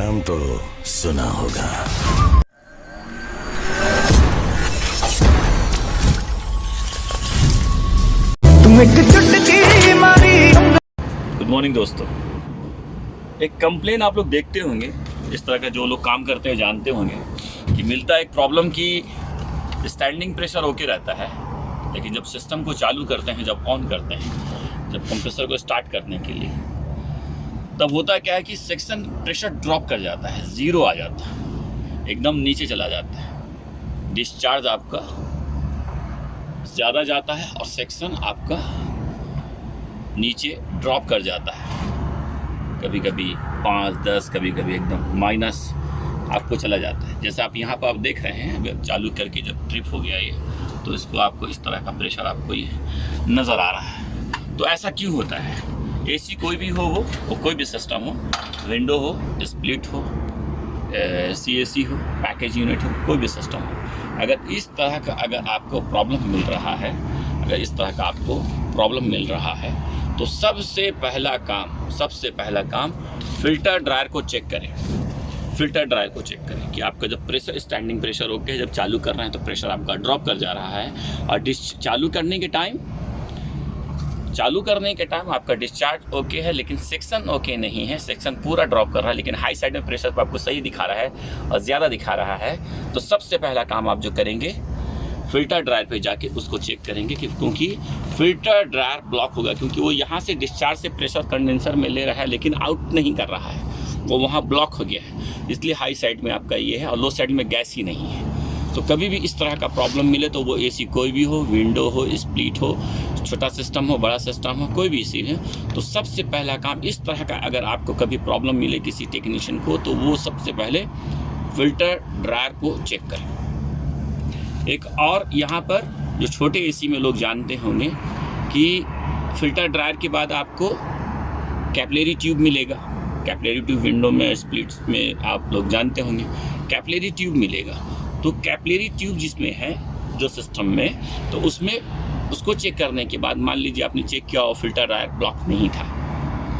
नाम तो सुना होगा। गुड मॉर्निंग दोस्तों, एक कंप्लेन आप लोग देखते होंगे, इस तरह का जो लोग काम करते हैं जानते होंगे कि मिलता है एक प्रॉब्लम की स्टैंडिंग प्रेशर ओके रहता है, लेकिन जब सिस्टम को चालू करते हैं, जब ऑन करते हैं, जब कंप्रेसर को स्टार्ट करने के लिए, तब होता क्या है कि सेक्शन प्रेशर ड्रॉप कर जाता है, ज़ीरो आ जाता है, एकदम नीचे चला जाता है। डिस्चार्ज आपका ज़्यादा जाता है और सेक्शन आपका नीचे ड्रॉप कर जाता है। कभी कभी 5-10, कभी कभी एकदम माइनस आपको चला जाता है। जैसे आप यहाँ पर आप देख रहे हैं, अभी चालू करके जब ट्रिप हो गया ये, तो इसको आपको इस तरह का प्रेशर आपको ये नज़र आ रहा है। तो ऐसा क्यों होता है? एसी कोई भी हो, वो कोई भी सिस्टम हो, विंडो हो, स्प्लिट हो, सीएसी हो, पैकेज यूनिट हो, कोई भी सिस्टम हो, अगर इस तरह का अगर आपको प्रॉब्लम मिल रहा है, तो सबसे पहला काम फ़िल्टर ड्रायर को चेक करें। फ़िल्टर ड्रायर को चेक करें कि आपका जब प्रेशर, स्टैंडिंग प्रेशर ओके है, जब चालू कर रहे हैं तो प्रेशर आपका ड्रॉप कर जा रहा है, और चालू करने के टाइम आपका डिस्चार्ज ओके है, लेकिन सेक्शन ओके नहीं है, सेक्शन पूरा ड्रॉप कर रहा है, लेकिन हाई साइड में प्रेशर पर आपको सही दिखा रहा है और ज़्यादा दिखा रहा है। तो सबसे पहला काम आप जो करेंगे, फ़िल्टर ड्रायर पे जाके उसको चेक करेंगे कि क्योंकि फ़िल्टर ड्रायर ब्लॉक होगा, क्योंकि वो यहाँ से डिस्चार्ज से प्रेशर कंडेंसर में ले रहा है, लेकिन आउट नहीं कर रहा है, वो वहाँ ब्लॉक हो गया है। इसलिए हाई साइड में आपका ये है और लो साइड में गैस ही नहीं है। तो कभी भी इस तरह का प्रॉब्लम मिले, तो वो एसी कोई भी हो, विंडो हो, स्प्लिट हो, छोटा सिस्टम हो, बड़ा सिस्टम हो, कोई भी एसी है, तो सबसे पहला काम इस तरह का अगर आपको कभी प्रॉब्लम मिले किसी टेक्नीशियन को, तो वो सबसे पहले फ़िल्टर ड्रायर को चेक करें। एक और यहाँ पर जो छोटे एसी में लोग जानते होंगे कि फ़िल्टर ड्रायर के बाद आपको कैपिलरी ट्यूब मिलेगा। कैपिलरी ट्यूब विंडो में, स्प्लिट्स में आप लोग जानते होंगे कैपिलरी ट्यूब मिलेगा। तो कैपिलरी ट्यूब जिसमें है जो सिस्टम में, तो उसमें उसको चेक करने के बाद, मान लीजिए आपने चेक किया और फ़िल्टर ड्रायर ब्लॉक नहीं था,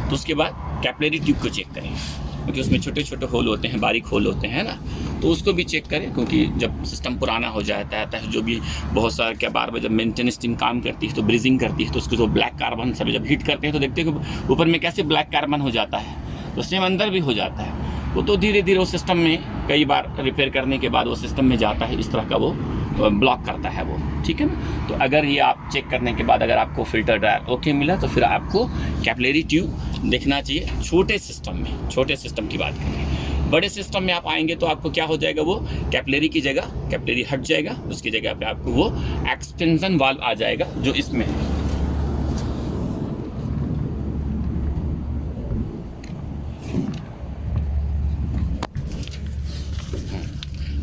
तो उसके बाद कैपिलरी ट्यूब को चेक करें, क्योंकि उसमें छोटे छोटे होल होते हैं, बारीक होल होते हैं ना, तो उसको भी चेक करें। क्योंकि जब सिस्टम पुराना हो जाता है, जो भी बहुत सारा क्या बार जब मेंटेनेंस टीम काम करती है तो ब्रीजिंग करती है, तो उसको जो ब्लैक कार्बन सब जब हीट करते हैं तो देखते हैं कि ऊपर में कैसे ब्लैक कार्बन हो जाता है, तो सेम अंदर भी हो जाता है। वो तो धीरे धीरे वो सिस्टम में कई बार रिपेयर करने के बाद वो सिस्टम में जाता है, इस तरह का वो ब्लॉक करता है वो, ठीक है ना। तो अगर ये आप चेक करने के बाद अगर आपको फ़िल्टर ड्रायर ओके मिला, तो फिर आपको कैपिलरी ट्यूब देखना चाहिए। छोटे सिस्टम की बात करें, बड़े सिस्टम में आप आएंगे तो आपको क्या हो जाएगा, वो कैपिलरी की जगह कैपिलरी हट जाएगा, उसकी जगह पे आपको वो एक्सपेंशन वाल्व आ जाएगा, जो इसमें है।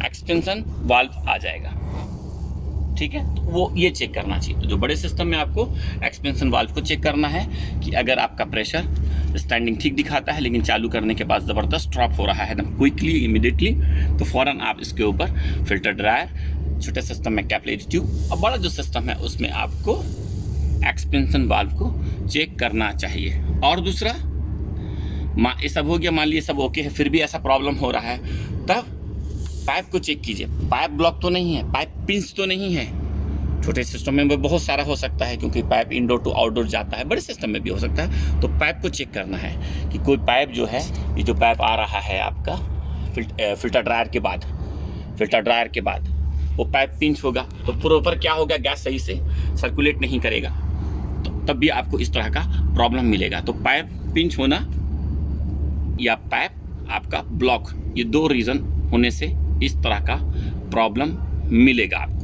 एक्सपेंशन वाल्व आ जाएगा, ठीक है। तो वो ये चेक करना चाहिए। तो जो बड़े सिस्टम में आपको एक्सपेंशन वाल्व को चेक करना है कि अगर आपका प्रेशर स्टैंडिंग ठीक दिखाता है, लेकिन चालू करने के बाद ज़बरदस्त ड्रॉप हो रहा है एकदम क्विकली, इमीडिएटली, तो फ़ौरन आप इसके ऊपर फ़िल्टर ड्रायर, छोटे सिस्टम में कैपिलरी ट्यूब, और बड़ा जो सिस्टम है उसमें आपको एक्सपेंशन वाल्व को चेक करना चाहिए। और दूसरा, ये सब हो गया, मान लीजिए सब ओके है, फिर भी ऐसा प्रॉब्लम हो रहा है, तब पाइप को चेक कीजिए। पाइप ब्लॉक तो नहीं है, पाइप पिंच तो नहीं है। छोटे सिस्टम में बहुत सारा हो सकता है, क्योंकि पाइप इंडोर टू आउटडोर जाता है, बड़े सिस्टम में भी हो सकता है। तो पाइप को चेक करना है कि कोई पाइप जो है, ये जो पाइप आ रहा है आपका फ़िल्टर ड्रायर के बाद वो पाइप पिंच होगा, तो प्रॉपर क्या होगा, गैस सही से सर्कुलेट नहीं करेगा, तो तब भी आपको इस तरह का प्रॉब्लम मिलेगा। तो पाइप पिंच होना या पाइप आपका ब्लॉक, ये दो रीज़न होने से इस तरह का प्रॉब्लम मिलेगा आपको,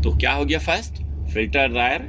तो क्या हो गया, first filter dryer,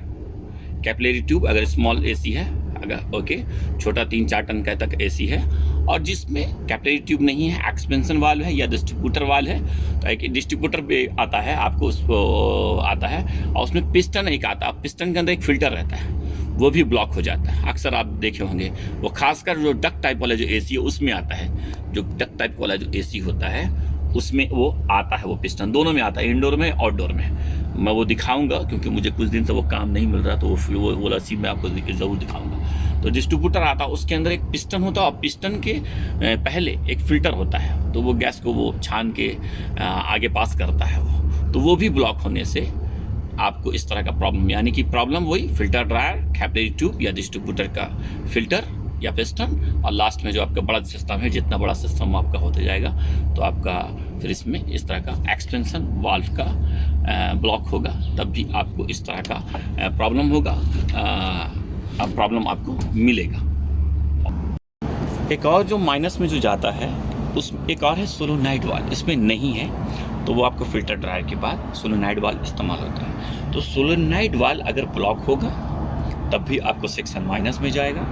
capillary tube अगर स्मॉल एसी है, अगर ओके, छोटा 3-4 टन का तक एसी है, और जिसमें कैपिलरी ट्यूब नहीं है, एक्सपेंशन वाल्व है या डिस्ट्रीब्यूटर वाल्व है, तो एक डिस्ट्रीब्यूटर भी आता है आपको, उसको आता है, और उसमें पिस्टन एक आता है, पिस्टन के अंदर एक फ़िल्टर रहता है, वो भी ब्लॉक हो जाता है। अक्सर आप देखे होंगे, वो खासकर जो डक टाइप वाला जो एसी है उसमें आता है, जो डक टाइप वाला जो एसी होता है उसमें वो आता है, वो पिस्टन दोनों में आता है, इंडोर में आउटडोर में। मैं वो दिखाऊंगा, क्योंकि मुझे कुछ दिन से वो काम नहीं मिल रहा, तो वो रसीद मैं आपको ज़रूर दिखाऊंगा। तो डिस्ट्रीब्यूटर आता है, उसके अंदर एक पिस्टन होता है और पिस्टन के पहले एक फ़िल्टर होता है, तो वो गैस को वो छान के आगे पास करता है वो, तो वो भी ब्लॉक होने से आपको इस तरह का प्रॉब्लम, यानी कि प्रॉब्लम वही फ़िल्टर ड्रायर, कैपिलरी ट्यूब या डिस्ट्रीब्यूटर का फ़िल्टर या पिस्टन, और लास्ट में जो आपका बड़ा सिस्टम है, जितना बड़ा सिस्टम आपका होते जाएगा तो आपका फिर इसमें इस तरह का एक्सपेंशन वाल्व का ब्लॉक होगा, तब भी आपको इस तरह का प्रॉब्लम होगा, प्रॉब्लम आपको मिलेगा। एक और जो माइनस में जो जाता है, उस एक और है सोलोनाइड वाल्व, इसमें नहीं है, तो वो आपको फ़िल्टर ड्रायर के बाद सोलोनाइड वाल्व इस्तेमाल होता है। तो सोलोनाइड वाल्व अगर ब्लॉक होगा तब भी आपको सेक्शन माइनस में जाएगा,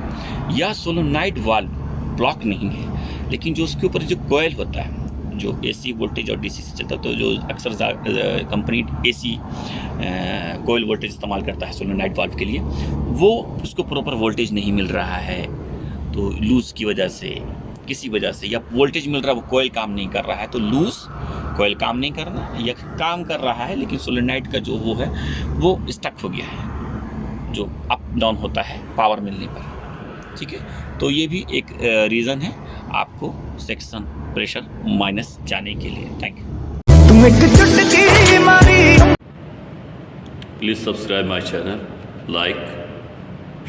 या सोलोनाइड वाल्व ब्लॉक नहीं है लेकिन जो उसके ऊपर जो कॉइल होता है, जो एसी वोल्टेज और डीसी से चलता है, तो जो अक्सर कंपनी एसी कॉइल वोल्टेज इस्तेमाल करता है सोलोनाइड वाल्व के लिए, वो उसको प्रॉपर वोल्टेज नहीं मिल रहा है, तो लूज़ की वजह से, किसी वजह से, या वोल्टेज मिल रहा है वो कॉइल काम नहीं कर रहा है, तो लूज़ कॉइल काम नहीं करना, या काम कर रहा है लेकिन सोलोनाइड का जो वो है वो स्टक हो गया है, जो अप डाउन होता है पावर मिलने पर। ठीक है, तो ये भी एक रीज़न है आपको सेक्शन प्रेशर माइनस जाने के लिए। Thank you. Please subscribe my channel, like,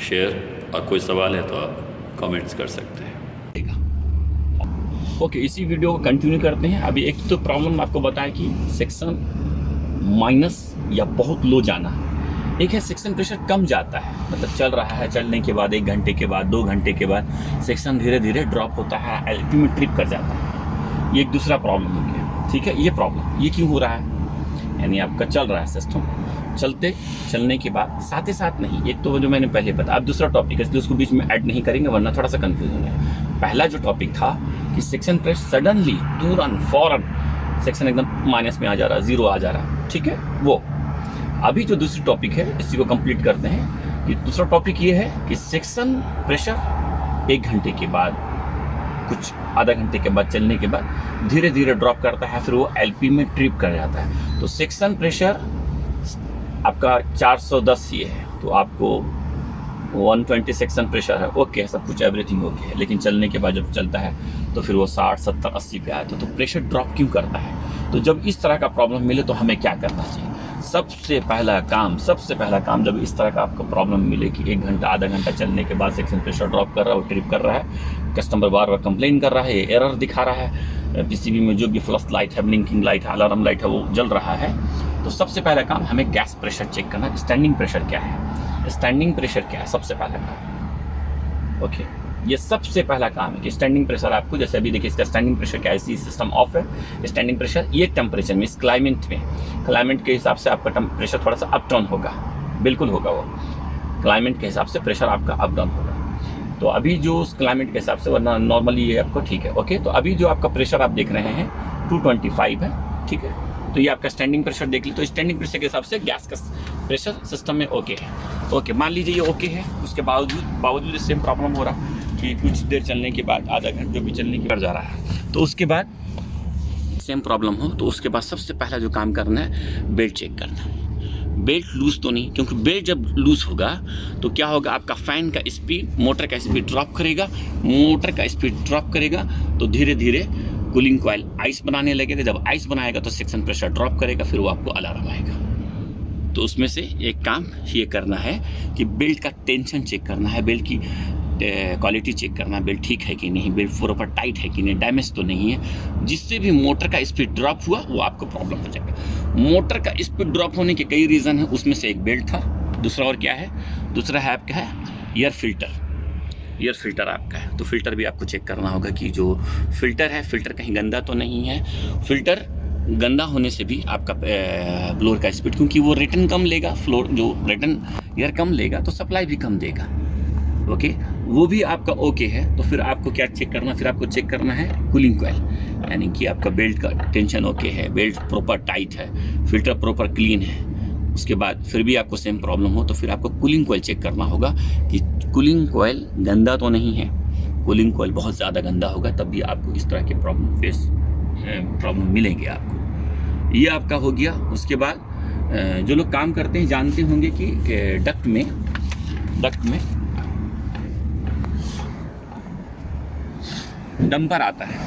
share, और कोई सवाल है तो आप कमेंट्स कर सकते हैं। ओके, इसी वीडियो को कंटिन्यू करते हैं। अभी एक तो प्रॉब्लम आपको बताया कि सेक्शन माइनस या बहुत लो जाना, एक है सेक्शन प्रेशर कम जाता है, मतलब चल रहा है, चलने के बाद 1 घंटे के बाद, 2 घंटे के बाद सेक्शन धीरे धीरे ड्रॉप होता है, एलपी में ट्रिप कर जाता है। ये एक दूसरा प्रॉब्लम हो गया। ठीक है, ये प्रॉब्लम ये क्यों हो रहा है, यानी आपका चल रहा है सिस्टम, चलने के बाद साथ ही साथ नहीं, एक तो जो मैंने पहले बताया, अब दूसरा टॉपिक है इसलिए उसको बीच में ऐड नहीं करेंगे वरना थोड़ा सा कन्फ्यूजन है। पहला जो टॉपिक था कि सेक्शन प्रेशर सडनली तुरंत फौरन सेक्शन एकदम माइनस में आ जा रहा है, 0 आ जा रहा है। ठीक है, वो अभी जो दूसरी टॉपिक है इसी को कंप्लीट करते हैं कि दूसरा टॉपिक ये है कि सेक्शन प्रेशर 1 घंटे के बाद, कुछ आधा घंटे के बाद चलने के बाद धीरे धीरे ड्रॉप करता है, फिर वो एलपी में ट्रिप कर जाता है। तो सेक्शन प्रेशर आपका 410 ये है, तो आपको 120 सेक्शन प्रेशर है, ओके, सब कुछ एवरीथिंग ओके है, लेकिन चलने के बाद जब चलता है तो फिर वो 60, 70, 80 पे आता है। तो प्रेशर ड्रॉप क्यों करता है? तो जब इस तरह का प्रॉब्लम मिले तो हमें क्या करना चाहिए? सबसे पहला काम जब इस तरह का आपको प्रॉब्लम मिले कि 1 घंटा, आधा घंटा चलने के बाद सेक्शन प्रेशर ड्रॉप कर रहा है, वो ट्रिप कर रहा है, कस्टमर बार बार कंप्लेन कर रहा है, एरर दिखा रहा है, पीसीबी में जो भी फ्लश लाइट है, ब्लिंकिंग लाइट है, अलार्म लाइट है, वो जल रहा है, तो सबसे पहला काम हमें गैस प्रेशर चेक करना। स्टैंडिंग प्रेशर क्या है, सबसे पहला काम। ओके, ये सबसे पहला काम है कि स्टैंडिंग प्रेशर आपको, जैसे अभी देखिए इसका स्टैंडिंग प्रेशर क्या है, इसी सिस्टम ऑफ है, स्टैंडिंग प्रेशर ये टेम्परेचर में, इस क्लाइमेट के हिसाब से आपका प्रेशर थोड़ा सा अप डाउन होगा, बिल्कुल होगा, वो क्लाइमेट के हिसाब से प्रेशर आपका अप डाउन होगा। तो अभी जो उस क्लाइमेट के हिसाब से, वरना नॉर्मली ये आपको ठीक है। ओके, तो अभी जो आपका प्रेशर आप देख रहे हैं 225 है। ठीक है, तो ये आपका स्टैंडिंग प्रेशर देख लीजिए, तो स्टैंडिंग प्रेशर के हिसाब से गैस का प्रेशर सिस्टम में ओके है। ओके, मान लीजिए ये ओके है, उसके बावजूद सेम प्रॉब्लम हो रहा कि कुछ देर चलने के बाद, आधा घंटा जो भी चलने के बाद जा रहा है, तो उसके बाद सेम प्रॉब्लम हो, तो उसके बाद सबसे पहला जो काम करना है, बेल्ट चेक करना। बेल्ट लूज़ तो नहीं, क्योंकि बेल्ट जब लूज़ होगा तो क्या होगा, आपका फ़ैन का स्पीड, मोटर का स्पीड ड्रॉप करेगा, तो धीरे धीरे कूलिंग कॉइल आइस बनाने लगेगा। जब आइस बनाएगा तो सेक्शन प्रेशर ड्रॉप करेगा, फिर वो आपको अलार्म आएगा। तो उसमें से एक काम ये करना है कि बेल्ट का टेंशन चेक करना है, बेल्ट की क्वालिटी चेक करना है, बेल्ट ठीक है कि नहीं, बेल्ट प्रॉपर टाइट है कि नहीं, डैमेज तो नहीं है। जिससे भी मोटर का स्पीड ड्रॉप हुआ वो आपको प्रॉब्लम हो जाएगा। मोटर का स्पीड ड्रॉप होने के कई रीज़न है, उसमें से एक बेल्ट था, दूसरा और क्या है, दूसरा है आपका है एयर फिल्टर आपका है। तो फिल्टर भी आपको चेक करना होगा कि जो फिल्टर है, फिल्टर कहीं गंदा तो नहीं है। फिल्टर गंदा होने से भी आपका ब्लोअर का स्पीड, क्योंकि वो रिटर्न कम लेगा, रिटर्न एयर कम लेगा तो सप्लाई भी कम देगा। ओके, वो भी आपका ओके है। तो फिर आपको क्या चेक करना, फिर आपको चेक करना है कूलिंग कॉइल, यानी कि आपका बेल्ट का टेंशन ओके है, बेल्ट प्रॉपर टाइट है, फिल्टर प्रॉपर क्लीन है। उसके बाद फिर भी आपको सेम प्रॉब्लम हो तो फिर आपको कूलिंग कॉइल चेक करना होगा कि कूलिंग कॉइल गंदा तो नहीं है। कूलिंग कॉइल बहुत ज़्यादा गंदा होगा तब भी आपको इस तरह के प्रॉब्लम मिलेंगे आपको। ये आपका हो गया। उसके बाद जो लोग काम करते हैं जानते होंगे कि डक्ट में डंपर आता है,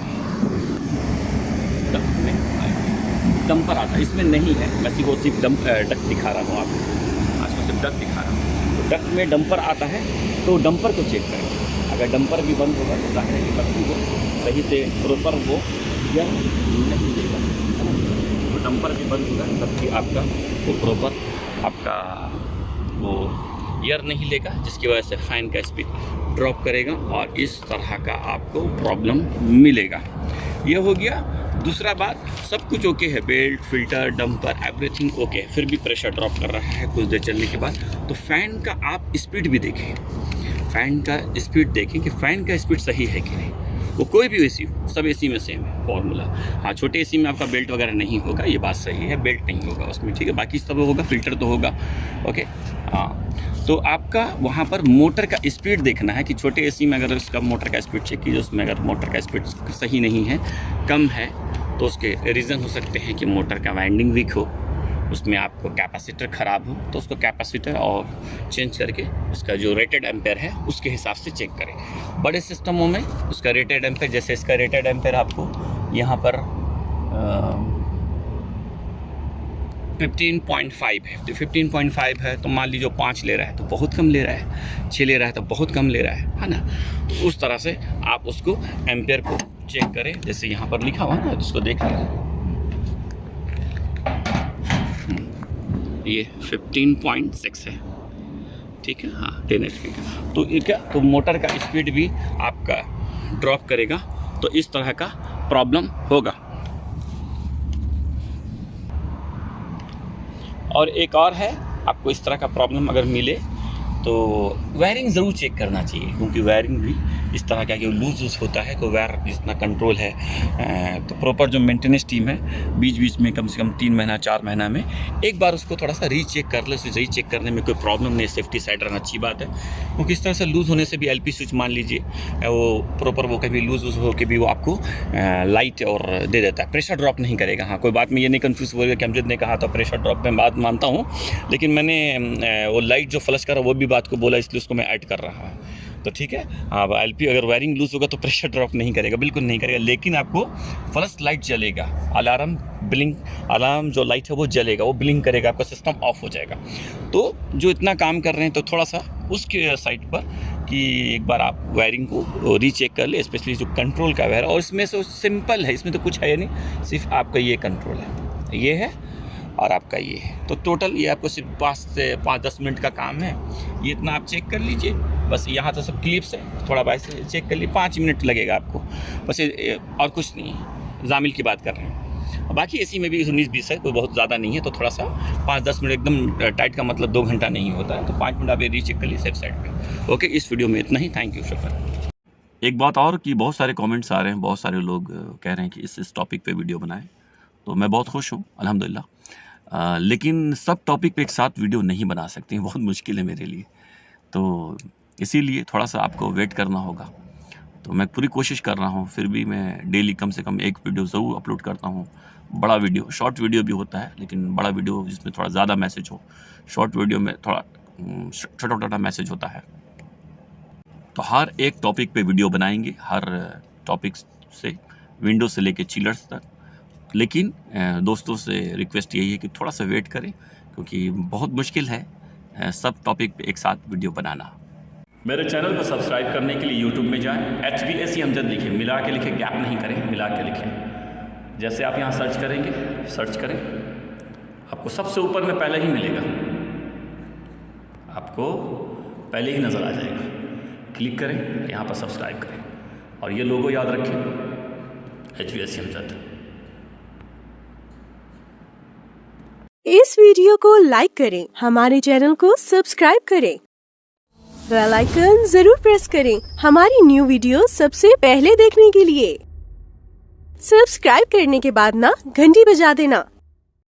डक्ट में डंपर आता है, इसमें नहीं है। मैं सिर्फ डक्ट दिखा रहा हूँ आपको, आज मैं सिर्फ डक्ट दिखा रहा हूँ। तो डक्ट में डंपर आता है, तो डंपर को चेक करें। अगर डंपर भी बंद होगा तो जाहिर है कि बत्ती को सही से प्रॉपर वो या नहीं देगा। तो डंपर भी बंद होगा तब भी आपका वो प्रॉपर आपका वो एयर नहीं लेगा, जिसकी वजह से फ़ैन का स्पीड ड्रॉप करेगा और इस तरह का आपको प्रॉब्लम मिलेगा। ये हो गया। दूसरा बात, सब कुछ ओके है, belt, filter, dumper, everything okay है, फिर भी प्रेशर ड्रॉप कर रहा है कुछ देर चलने के बाद। तो फ़ैन का आप स्पीड भी देखें, फ़ैन का स्पीड देखें कि फ़ैन का स्पीड सही है कि नहीं। वो कोई भी एसी हो, सब एसी में सेम है फॉर्मूला। हाँ, छोटे एसी में आपका बेल्ट वगैरह नहीं होगा, ये बात सही है, बेल्ट नहीं होगा उसमें, ठीक है। बाकी सब होगा, फिल्टर तो होगा, ओके। हाँ, तो आपका वहाँ पर मोटर का स्पीड देखना है कि छोटे एसी में अगर उसका मोटर का स्पीड चेक कीजिए, उसमें अगर मोटर का स्पीड सही नहीं है, कम है, तो उसके रीज़न हो सकते हैं कि मोटर का वाइंडिंग वीक हो, उसमें आपको कैपेसिटर ख़राब हो, तो उसको कैपेसिटर और चेंज करके उसका जो रेटेड एम्पेयर है उसके हिसाब से चेक करें। बड़े सिस्टमों में उसका रेटेड एम्पेयर, जैसे इसका रेटेड एम्पेयर आपको यहाँ पर 15.5 है, तो 15.5 है, तो मान लीजिए 5 ले रहा है तो बहुत कम ले रहा है, 6 ले रहा है तो बहुत कम ले रहा है ना। तो उस तरह से आप उसको एम्पेयर को चेक करें, जैसे यहाँ पर लिखा हुआ ना, उसको देख लीजिए, ये 15.6 है, ठीक है। हाँ, 10 HP का। तो ये क्या, तो मोटर का स्पीड भी आपका ड्रॉप करेगा, तो इस तरह का प्रॉब्लम होगा। और एक और है, आपको इस तरह का प्रॉब्लम अगर मिले तो वायरिंग ज़रूर चेक करना चाहिए, क्योंकि वायरिंग भी इस तरह का कि लूज होता है, कोई वायर जितना कंट्रोल है। तो प्रॉपर जो मेंटेनेंस टीम है बीच बीच में कम से कम 3 महीना 4 महीना में एक बार उसको थोड़ा सा रीचेक कर ले। रीचेक करने में कोई प्रॉब्लम नहीं, सेफ्टी साइड रहना अच्छी बात है, क्योंकि इस तरह से लूज़ होने से भी LP स्विच मान लीजिए वो प्रॉपर वो कभी लूज हो के भी वो आपको लाइट और दे देता है, प्रेशर ड्रॉप नहीं करेगा। हाँ, कोई बात में ये नहीं कन्फ्यूज़ हुआ कि अमजद ने कहा था प्रेशर ड्रॉप में, बात मानता हूँ, लेकिन मैंने वो लाइट जो फ्लश करा वो भी बात को बोला, इसलिए उसको मैं ऐड कर रहा हूँ। तो ठीक है, हाँ, LP अगर वायरिंग लूज होगा तो प्रेशर ड्रॉप नहीं करेगा, बिल्कुल नहीं करेगा, लेकिन आपको फ्लश लाइट जलेगा, अलार्म ब्लिंक, अलार्म जो लाइट है वो जलेगा, वो ब्लिंक करेगा, आपका सिस्टम ऑफ हो जाएगा। तो जो इतना काम कर रहे हैं तो थोड़ा सा उसके साइड पर कि एक बार आप वायरिंग को रीचेक कर ले, स्पेशली जो कंट्रोल का वायर, और इसमें से सिंपल है, इसमें तो कुछ है नहीं, सिर्फ आपका ये कंट्रोल है, ये है और आपका ये है। तो टोटल ये आपको सिर्फ 5 से 5-10 मिनट का काम है, ये इतना आप चेक कर लीजिए। बस यहाँ तो सब क्लिप्स है, थोड़ा बाइस चेक कर लीजिए, 5 मिनट लगेगा आपको, बस और कुछ नहीं है। जामिल की बात कर रहे हैं, बाकी एसी में भी 19-20 है, कोई बहुत ज़्यादा नहीं है, तो थोड़ा सा 5-10 मिनट एकदम टाइट का मतलब 2 घंटा नहीं होता है, तो 5 मिनट आप ये रीचेक कर लीजिए सेफ साइड पे। ओके, इस वीडियो में इतना ही, थैंक यू, शुक्रिया। एक बात और कि बहुत सारे कमेंट्स आ रहे हैं, बहुत सारे लोग कह रहे हैं कि इस टॉपिक पे वीडियो बनाएं, तो मैं बहुत खुश हूँ अल्हम्दुलिल्लाह। लेकिन सब टॉपिक पे एक साथ वीडियो नहीं बना सकते, बहुत मुश्किल है मेरे लिए, तो इसीलिए थोड़ा सा आपको वेट करना होगा। तो मैं पूरी कोशिश कर रहा हूँ, फिर भी मैं डेली कम से कम एक वीडियो ज़रूर अपलोड करता हूँ। बड़ा वीडियो, शॉर्ट वीडियो भी होता है, लेकिन बड़ा वीडियो जिसमें थोड़ा ज़्यादा मैसेज हो, शॉर्ट वीडियो में थोड़ा छोटा छोटा मैसेज होता है। तो हर एक टॉपिक पे वीडियो बनाएंगे, हर टॉपिक से, विंडो से लेके चिलर्स तक। लेकिन दोस्तों से रिक्वेस्ट यही है कि थोड़ा सा वेट करें, क्योंकि बहुत मुश्किल है सब टॉपिक पे एक साथ वीडियो बनाना। मेरे चैनल को सब्सक्राइब करने के लिए यूट्यूब में जाएं, HVAC अमजद लिखें, मिला के लिखें, गैप नहीं करें, मिला के लिखें। जैसे आप यहाँ सर्च करेंगे, सर्च करें, आपको सबसे ऊपर में पहले ही मिलेगा, आपको पहले ही नज़र आ जाएगा। क्लिक करें, यहाँ पर सब्सक्राइब करें, और ये लोगो याद रखें, HVAC अमजद। इस वीडियो को लाइक करें, हमारे चैनल को सब्सक्राइब करें, बेल आइकन जरूर प्रेस करें हमारी न्यू वीडियो सबसे पहले देखने के लिए। सब्सक्राइब करने के बाद ना घंटी बजा देना।